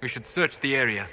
We should search the area.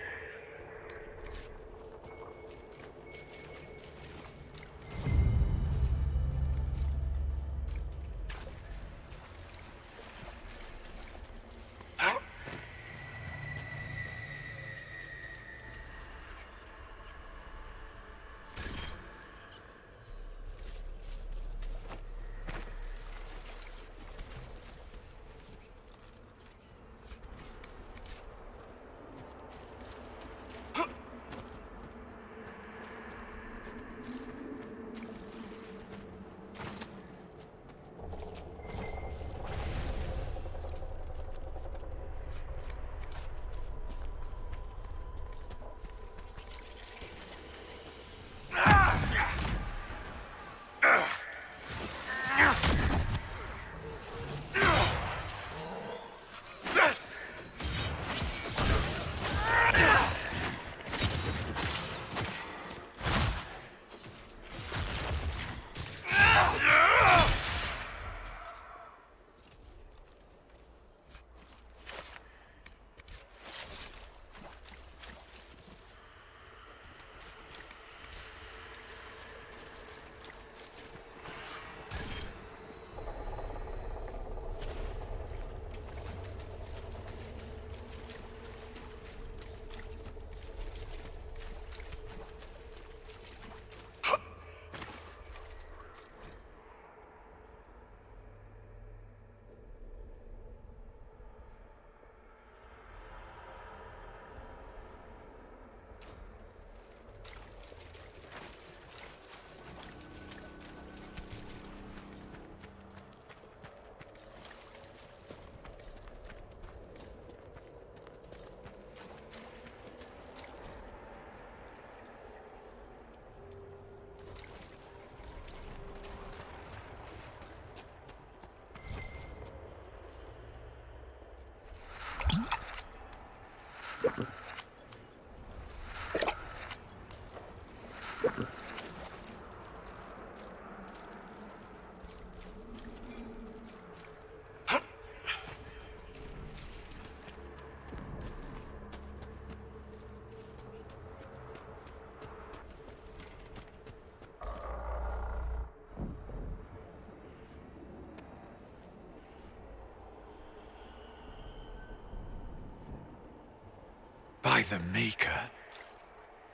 By the Maker.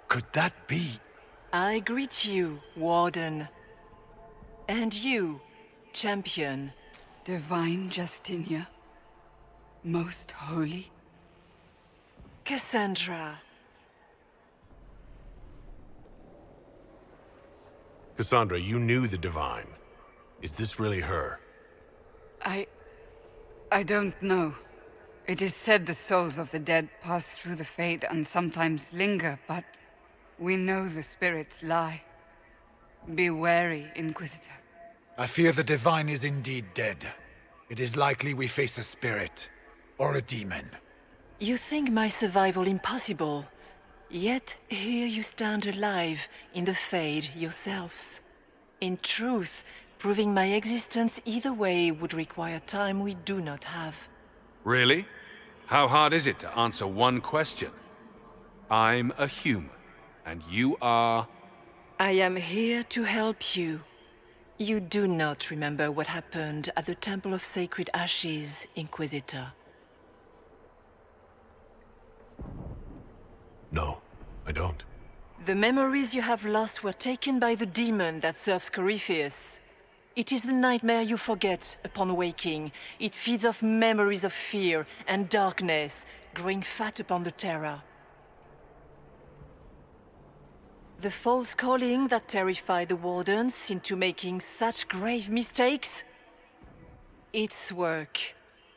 Could that be? I greet you, Warden. And you, Champion. Divine Justinia, most holy. Cassandra. Cassandra, you knew the Divine. Is this really her? I don't know. It is said the souls of the dead pass through the Fade and sometimes linger, but we know the spirits lie. Be wary, Inquisitor. I fear the Divine is indeed dead. It is likely we face a spirit, or a demon. You think my survival impossible, yet here you stand alive in the Fade yourselves. In truth, proving my existence either way would require time we do not have. Really? How hard is it to answer one question? I'm a human, and you are... I am here to help you. You do not remember what happened at the Temple of Sacred Ashes, Inquisitor. No, I don't. The memories you have lost were taken by the demon that serves Corypheus. It is the nightmare you forget upon waking. It feeds off memories of fear and darkness, growing fat upon the terror. The false calling that terrified the Wardens into making such grave mistakes? Its work.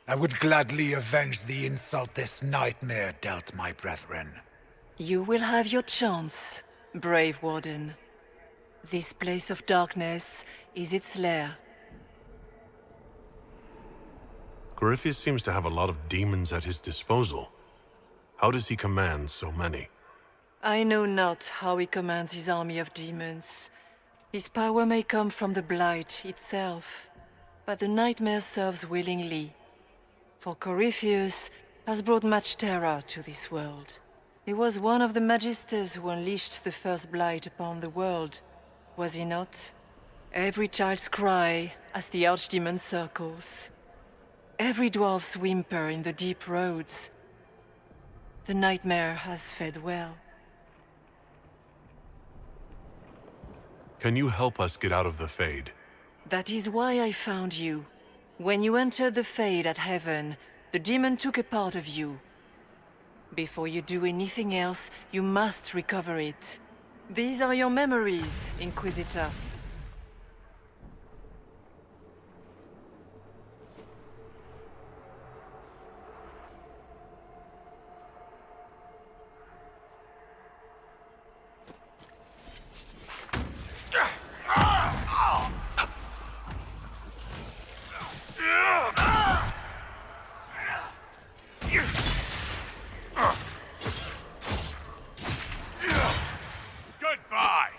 I would gladly avenge the insult this nightmare dealt my brethren. You will have your chance, brave Warden. This place of darkness is its lair. Corypheus seems to have a lot of demons at his disposal. How does he command so many? I know not how he commands his army of demons. His power may come from the Blight itself, but the nightmare serves willingly. For Corypheus, has brought much terror to this world. He was one of the Magisters who unleashed the first blight upon the world, was he not? Every child's cry as the archdemon circles. Every dwarf's whimper in the deep roads. The nightmare has fed well. Can you help us get out of the Fade? That is why I found you. When you entered the Fade at Heaven, the demon took a part of you. Before you do anything else, you must recover it. These are your memories, Inquisitor. Goodbye!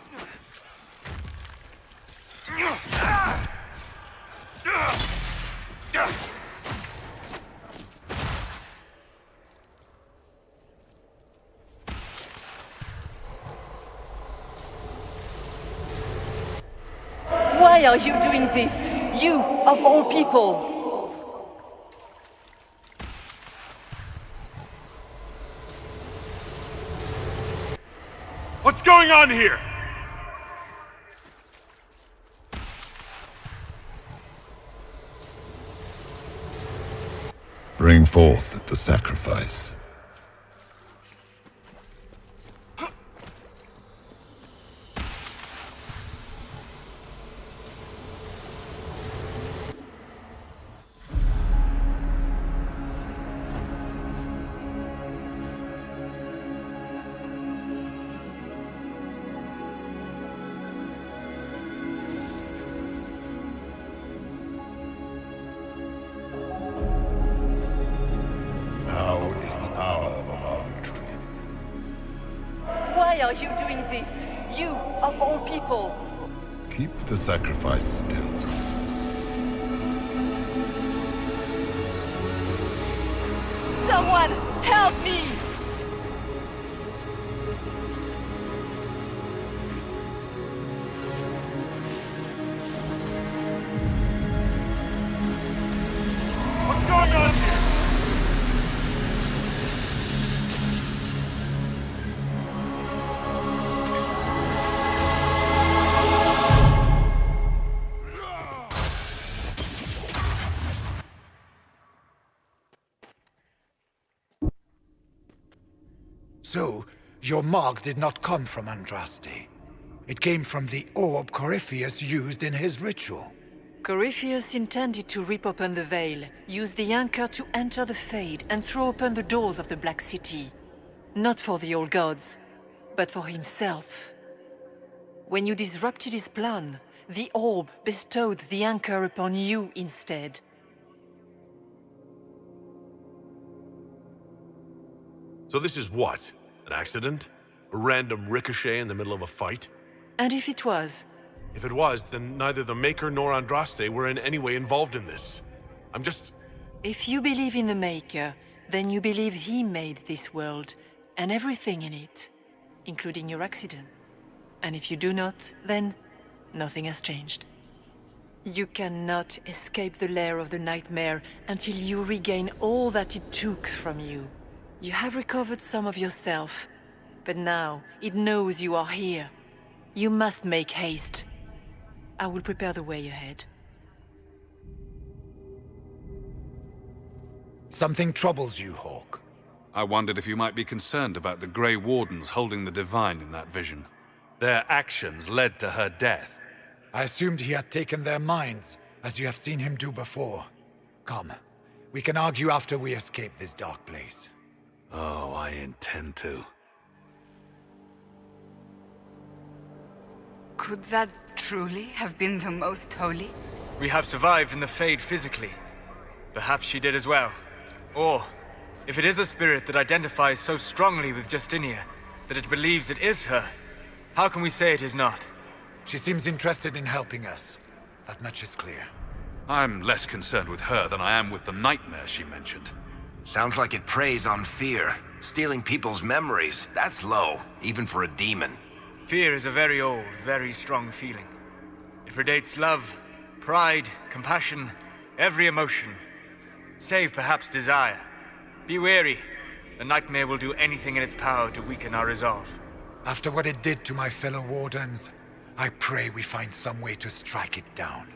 Why are you doing this? You, of all people! What's going on here? Bring forth the sacrifice. Now is the hour of our victory. Why are you doing this? You, of all people! Keep the sacrifice still. Someone, help me! What's going on here? So, your mark did not come from Andraste. It came from the orb Corypheus used in his ritual. Corypheus intended to rip open the veil, use the anchor to enter the Fade, and throw open the doors of the Black City. Not for the old gods, but for himself. When you disrupted his plan, the orb bestowed the anchor upon you instead. So this is what? An accident? A random ricochet in the middle of a fight? And if it was? If it was, then neither the Maker nor Andraste were in any way involved in this. I'm just... If you believe in the Maker, then you believe he made this world, and everything in it, including your accident. And if you do not, then nothing has changed. You cannot escape the lair of the nightmare until you regain all that it took from you. You have recovered some of yourself, but now it knows you are here. You must make haste. I will prepare the way ahead. Something troubles you, Hawk. I wondered if you might be concerned about the Grey Wardens holding the Divine in that vision. Their actions led to her death. I assumed he had taken their minds, as you have seen him do before. Come, we can argue after we escape this dark place. Oh, I intend to. Could that truly have been the most holy? We have survived in the Fade physically. Perhaps she did as well. Or, if it is a spirit that identifies so strongly with Justinia that it believes it is her, how can we say it is not? She seems interested in helping us. That much is clear. I'm less concerned with her than I am with the nightmare she mentioned. Sounds like it preys on fear. Stealing people's memories. That's low, even for a demon. Fear is a very old, very strong feeling. It predates love, pride, compassion, every emotion. Save perhaps desire. Be wary. The nightmare will do anything in its power to weaken our resolve. After what it did to my fellow wardens, I pray we find some way to strike it down.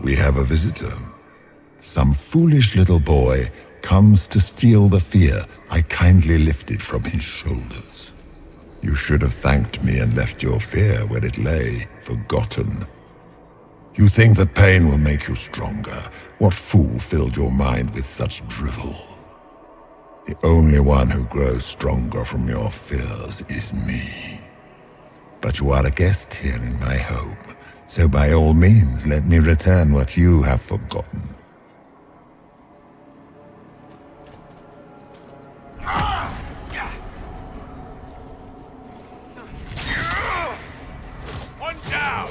We have a visitor. Some foolish little boy comes to steal the fear I kindly lifted from his shoulders. You should have thanked me and left your fear where it lay, forgotten. You think that pain will make you stronger. What fool filled your mind with such drivel? The only one who grows stronger from your fears is me. But you are a guest here in my home. So by all means, let me return what you have forgotten. One down!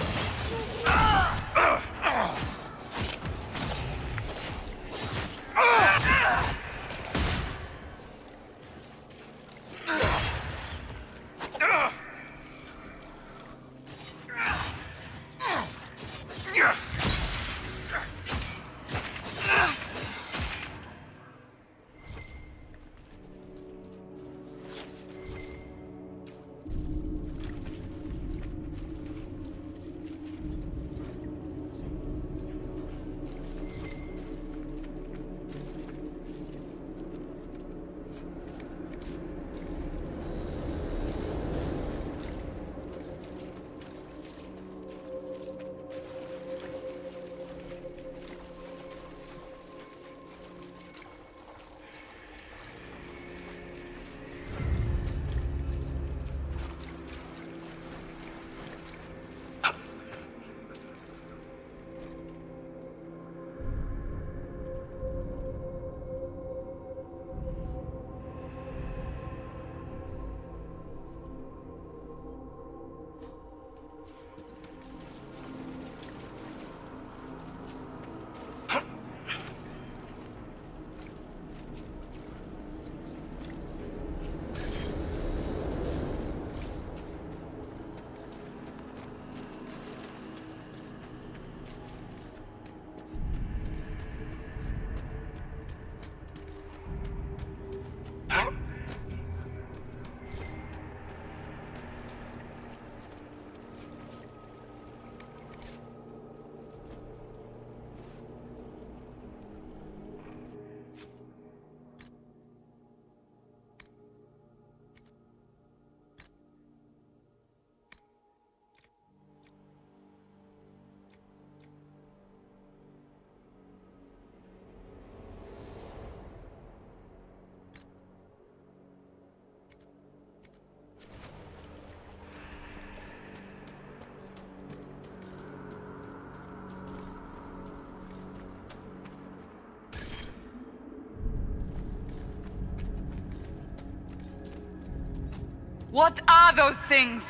What are those things?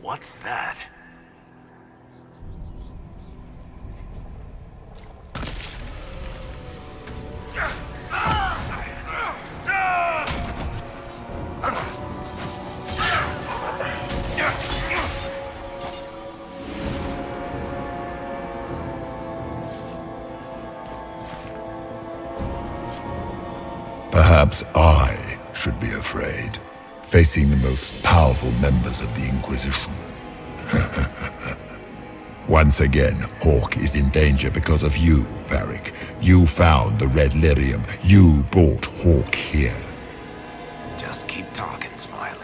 What's that? Perhaps I should be afraid, facing the most powerful members of the Inquisition. Once again, Hawk is in danger because of you, Varric. You found the Red Lyrium. You brought Hawk here. Just keep talking, Smiley.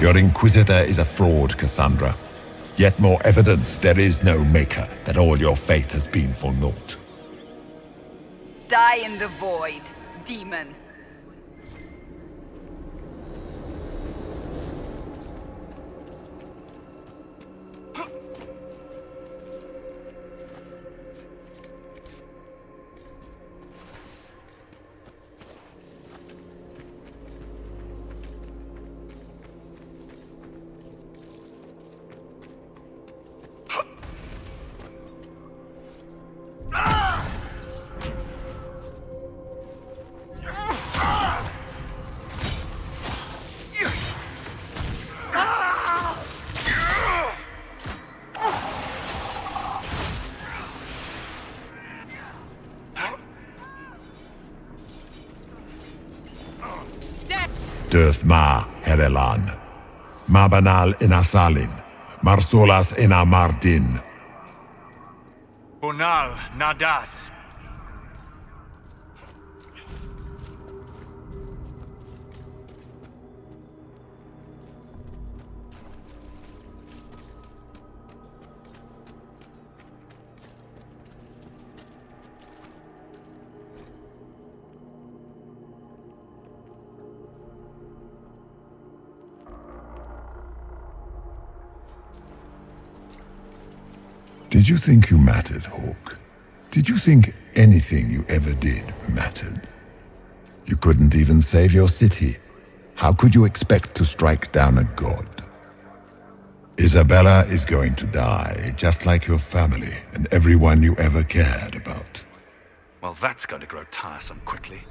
Your Inquisitor is a fraud, Cassandra. Yet more evidence there is no Maker, that all your faith has been for naught. Die in the void, demon. Durth ma Herelan, Mabanal inasalin, Marsolas ina Mardin. Bonal Nadas. Did you think you mattered, Hawk? Did you think anything you ever did mattered? You couldn't even save your city. How could you expect to strike down a god? Isabella is going to die, just like your family and everyone you ever cared about. Well, that's going to grow tiresome quickly.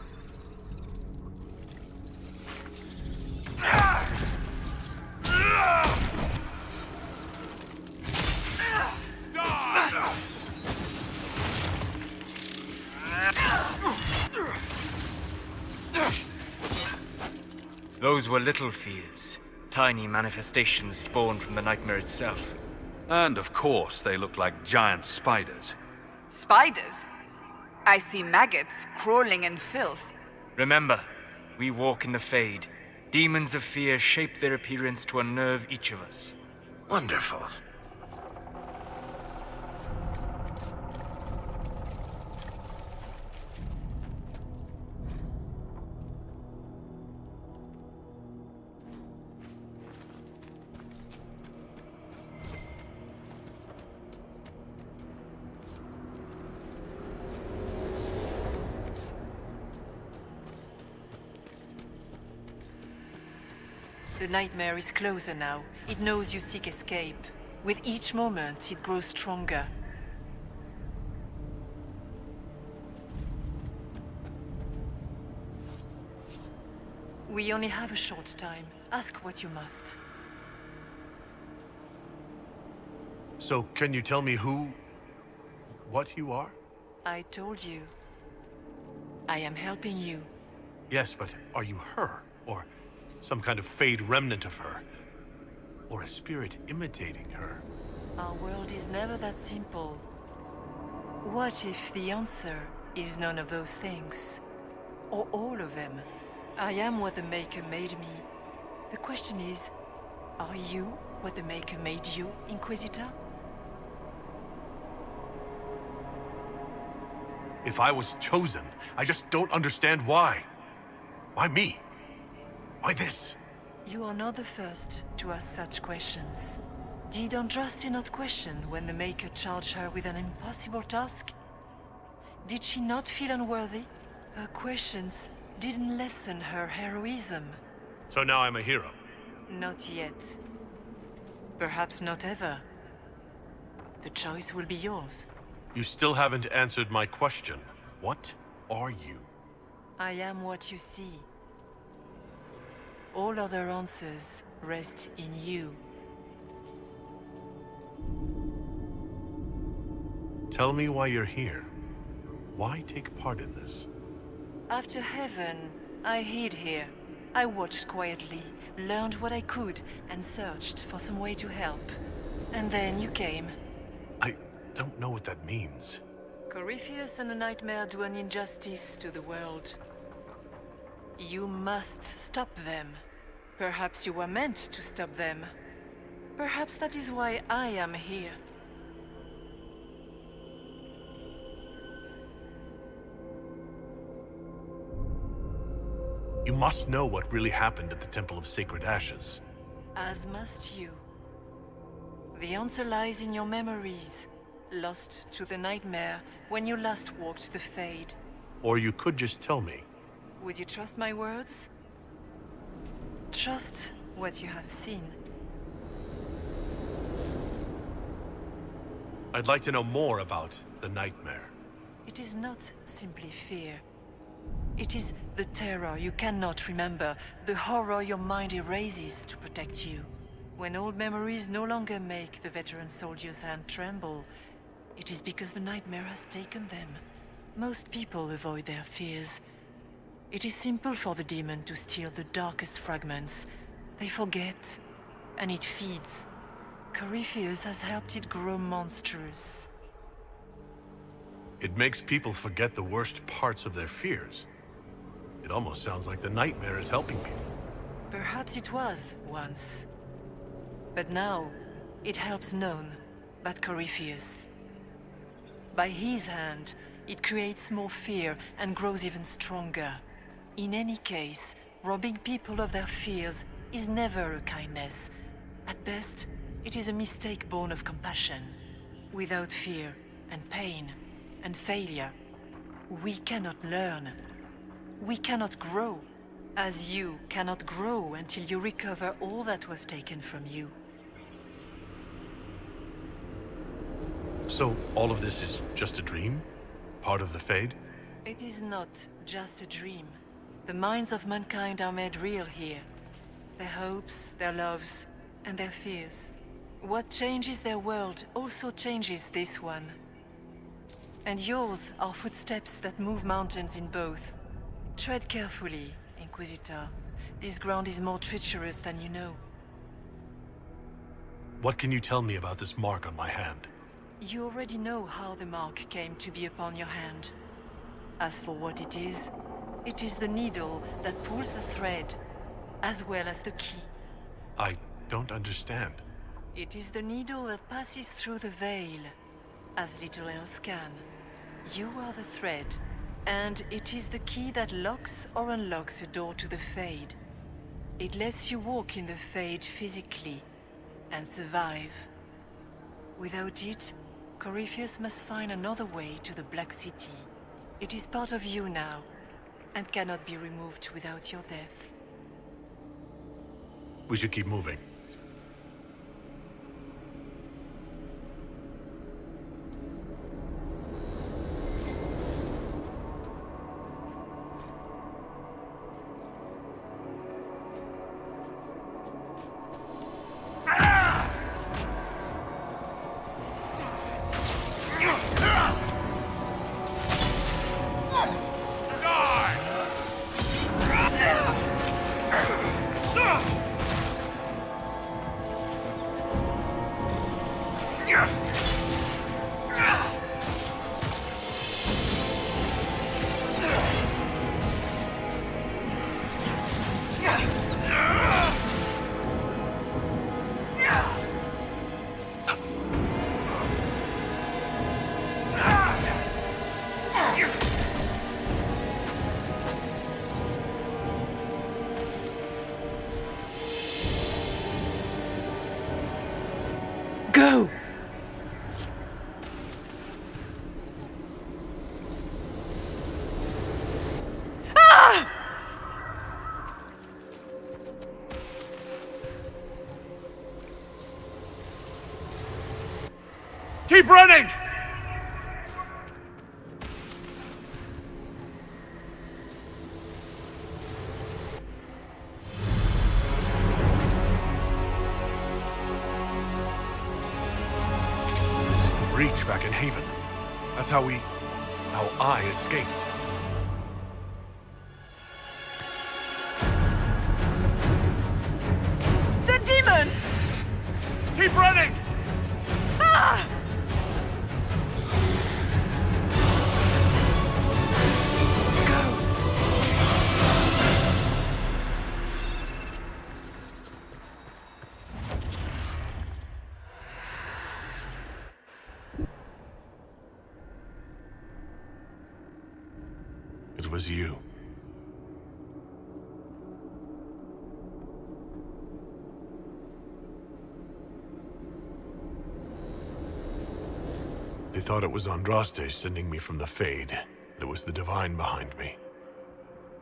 Those were little fears. Tiny manifestations spawned from the nightmare itself. And of course, they look like giant spiders. Spiders? I see maggots crawling in filth. Remember, we walk in the Fade. Demons of fear shape their appearance to unnerve each of us. Wonderful. The nightmare is closer now. It knows you seek escape. With each moment, it grows stronger. We only have a short time. Ask what you must. So, can you tell me what you are? I told you. I am helping you. Yes, but are you her? Or some kind of Fade remnant of her? Or a spirit imitating her? Our world is never that simple. What if the answer is none of those things? Or all of them? I am what the Maker made me. The question is, are you what the Maker made you, Inquisitor? If I was chosen, I just don't understand why. Why me? Why this? You are not the first to ask such questions. Did Andraste not question when the Maker charged her with an impossible task? Did she not feel unworthy? Her questions didn't lessen her heroism. So now I'm a hero. Not yet. Perhaps not ever. The choice will be yours. You still haven't answered my question. What are you? I am what you see. All other answers rest in you. Tell me why you're here. Why take part in this? After heaven, I hid here. I watched quietly, learned what I could, and searched for some way to help. And then you came. I don't know what that means. Corypheus and the Nightmare do an injustice to the world. You must stop them. Perhaps you were meant to stop them. Perhaps that is why I am here. You must know what really happened at the Temple of Sacred Ashes. As must you. The answer lies in your memories, lost to the Nightmare when you last walked the Fade. Or you could just tell me. Would you trust my words? Trust what you have seen. I'd like to know more about the Nightmare. It is not simply fear. It is the terror you cannot remember, the horror your mind erases to protect you. When old memories no longer make the veteran soldier's hand tremble, it is because the Nightmare has taken them. Most people avoid their fears. It is simple for the demon to steal the darkest fragments. They forget, and it feeds. Corypheus has helped it grow monstrous. It makes people forget the worst parts of their fears. It almost sounds like the Nightmare is helping me. Perhaps it was, once. But now, it helps none but Corypheus. By his hand, it creates more fear and grows even stronger. In any case, robbing people of their fears is never a kindness. At best, it is a mistake born of compassion. Without fear and pain and failure, we cannot learn. We cannot grow, as you cannot grow until you recover all that was taken from you. So, all of this is just a dream? Part of the Fade? It is not just a dream. The minds of mankind are made real here. Their hopes, their loves, and their fears. What changes their world also changes this one. And yours are footsteps that move mountains in both. Tread carefully, Inquisitor. This ground is more treacherous than you know. What can you tell me about this mark on my hand? You already know how the mark came to be upon your hand. As for what it is the needle that pulls the thread, as well as the key. I don't understand. It is the needle that passes through the veil, as little else can. You are the thread, and it is the key that locks or unlocks a door to the Fade. It lets you walk in the Fade physically, and survive. Without it, Corypheus must find another way to the Black City. It is part of you now, and cannot be removed without your death. We should keep moving. Keep running! This is the breach back in Haven. That's how I escaped. The demons! Keep running! Ah! It was you. They thought it was Andraste sending me from the Fade. It was the Divine behind me.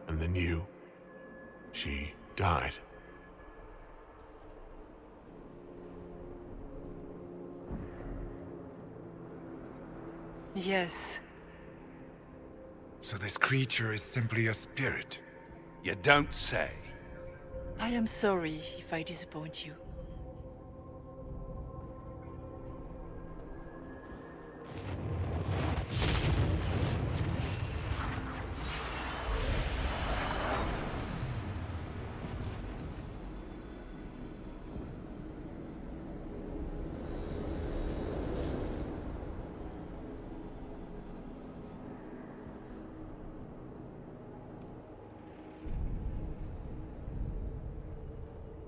And then you... she died. Yes. So this creature is simply a spirit. You don't say. I am sorry if I disappoint you.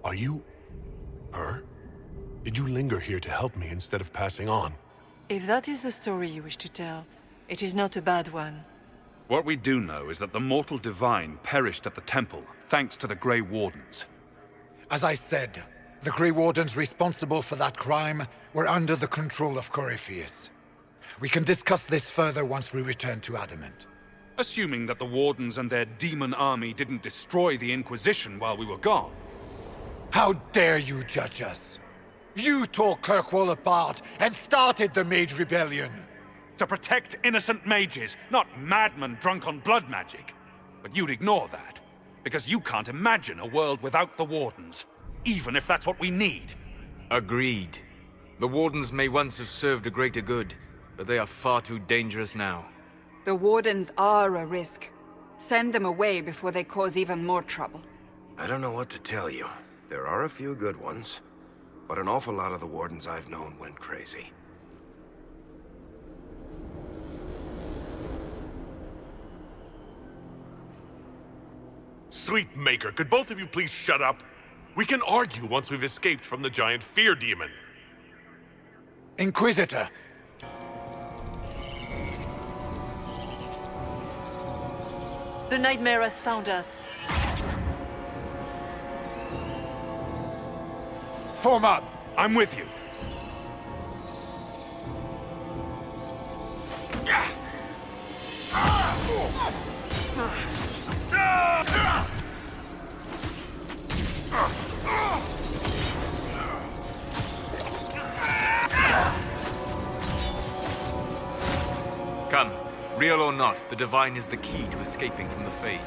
Are you... her? Did you linger here to help me instead of passing on? If that is the story you wish to tell, it is not a bad one. What we do know is that the mortal divine perished at the temple, thanks to the Grey Wardens. As I said, the Grey Wardens responsible for that crime were under the control of Corypheus. We can discuss this further once we return to Adamant. Assuming that the Wardens and their demon army didn't destroy the Inquisition while we were gone. How dare you judge us? You tore Kirkwall apart and started the Mage Rebellion. To protect innocent mages, not madmen drunk on blood magic. But you'd ignore that, because you can't imagine a world without the Wardens, even if that's what we need. Agreed. The Wardens may once have served a greater good, but they are far too dangerous now. The Wardens are a risk. Send them away before they cause even more trouble. I don't know what to tell you. There are a few good ones, but an awful lot of the Wardens I've known went crazy. Sweet Maker, could both of you please shut up? We can argue once we've escaped from the giant fear demon. Inquisitor! The nightmare has found us. Form up! I'm with you. Come, real or not, the Divine is the key to escaping from the Fade.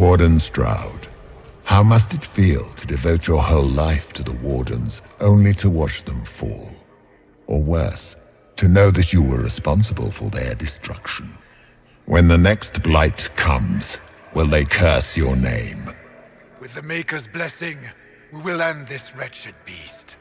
Warden Stroud, how must it feel to devote your whole life to the Wardens only to watch them fall? Or worse, to know that you were responsible for their destruction? When the next blight comes, will they curse your name? With the Maker's blessing, we will end this wretched beast.